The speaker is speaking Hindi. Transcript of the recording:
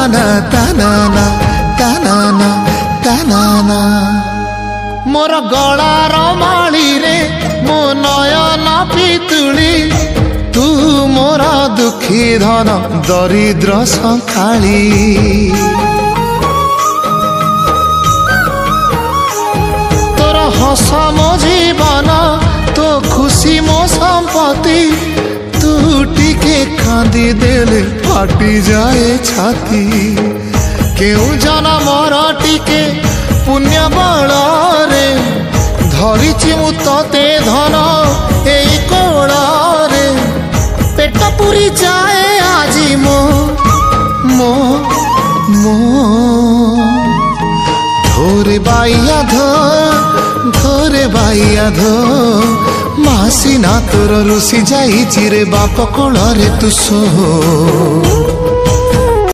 तानाना तानाना तानाना तानाना मोर गलार माली रे मो नयन पितुली तू मोर दुखी धन दरिद्र संखाली तोर हस मो जीवन तो खुशी मो संपत्ति तू टिके कांदी देले फाटी जाए छाती केउ जना मोर टिके पुण्य बल रे धरिछि मु तते धन एई कोल रे पेट पुरी जाए आजी मो मो मो धोरे बाइया धोरे बाइया धो मासी ना तोर रुसी जाई चिरे बाप कोल रे तू सो।